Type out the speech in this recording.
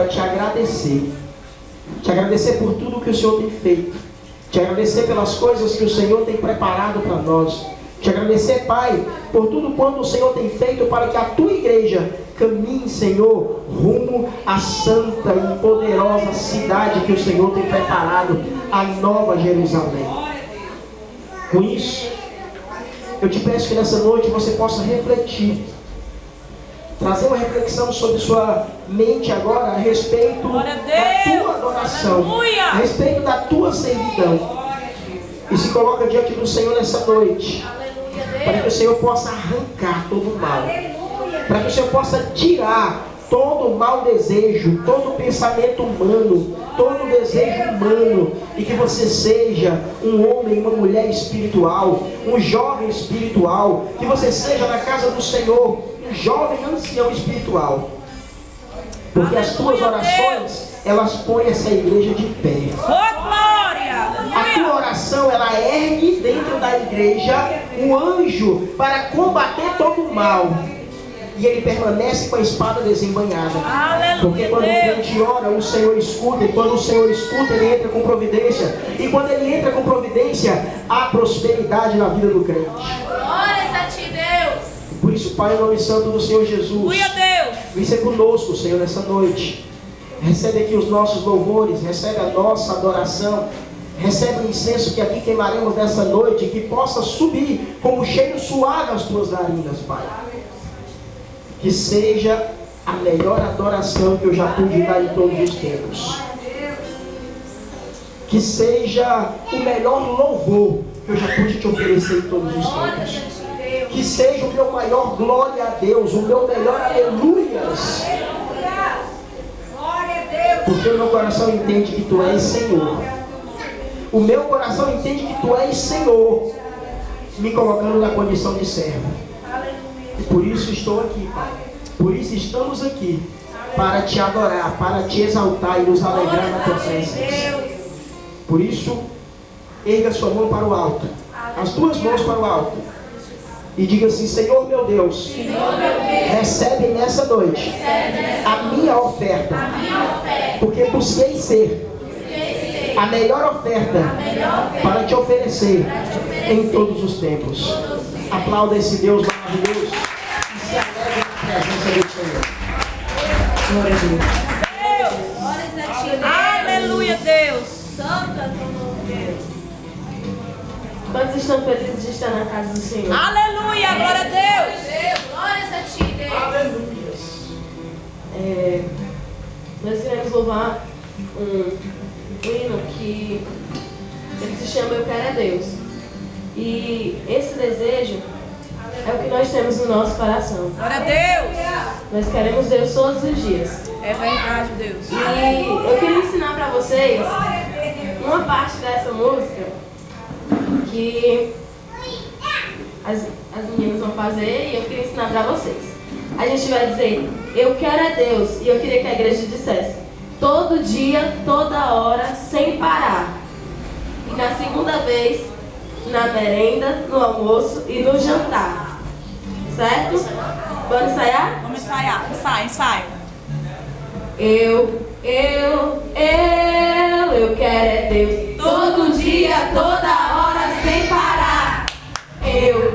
para te agradecer. Te agradecer por tudo que o Senhor tem feito. Te agradecer pelas coisas que o Senhor tem preparado para nós. Te agradecer, Pai, por tudo quanto o Senhor tem feito para que a tua igreja caminhe, Senhor, rumo à santa e poderosa cidade que o Senhor tem preparado, a Nova Jerusalém. Com isso, eu te peço que nessa noite você possa refletir, trazer uma reflexão sobre sua mente agora a respeito da tua adoração, a respeito da tua servidão. E se coloca diante do Senhor nessa noite, para que o Senhor possa arrancar todo o mal, para que o Senhor possa tirar todo o mau desejo, todo o pensamento humano, todo o desejo humano, e que você seja um homem, uma mulher espiritual, um jovem espiritual, que você seja na casa do Senhor um jovem ancião espiritual, porque as tuas orações, elas põem essa igreja de pé. A tua oração, ela ergue dentro da igreja um anjo para combater todo o mal. E ele permanece com a espada desembainhada. Porque quando o crente ora, o Senhor escuta. E quando o Senhor escuta, ele entra com providência. E quando ele entra com providência, há prosperidade na vida do crente. Glórias a ti, Deus. Por isso, Pai, em nome santo do Senhor Jesus, vem ser conosco, Senhor, nessa noite. Recebe aqui os nossos louvores, recebe a nossa adoração, recebe o incenso que aqui queimaremos nessa noite, que possa subir como cheiro suave às tuas narinas, Pai. Que seja a melhor adoração que eu já pude dar em todos os tempos. Que seja o melhor louvor que eu já pude te oferecer em todos os tempos. Que seja o meu maior glória a Deus, o meu melhor aleluias. Porque o meu coração entende que tu és Senhor. O meu coração entende que tu és Senhor, me colocando na condição de servo. E por isso estou aqui, Pai. Por isso estamos aqui, para te adorar, para te exaltar e nos alegrar na tua presença. Por isso, erga sua mão para o alto, as duas mãos para o alto, e diga assim: Senhor meu Deus, recebe nessa noite a minha oferta, porque busquei ser a melhor oferta para te oferecer em todos os tempos. Aplauda esse Deus maravilhoso e se alegre na presença do Senhor. Glória a Deus. Aleluia, Deus. Quantos estão felizes de estar na casa do Senhor? Aleluia, glória a Deus. Glórias a ti, Deus. Aleluia. Nós iremos louvar um hino que ele se chama Eu Quero é Deus. E esse desejo é o que nós temos no nosso coração. Glória a Deus. Nós queremos Deus todos os dias. É verdade, Deus. E eu queria ensinar para vocês uma parte dessa música que as meninas vão fazer e eu queria ensinar para vocês. A gente vai dizer: eu quero é Deus. E eu queria que a igreja dissesse: todo dia, toda hora, sem parar. E na segunda vez, na merenda, no almoço e no jantar. Certo? Vamos ensaiar? Vamos ensaiar. Ensaia. Eu quero é Deus. Todo dia, toda hora, sem parar. Eu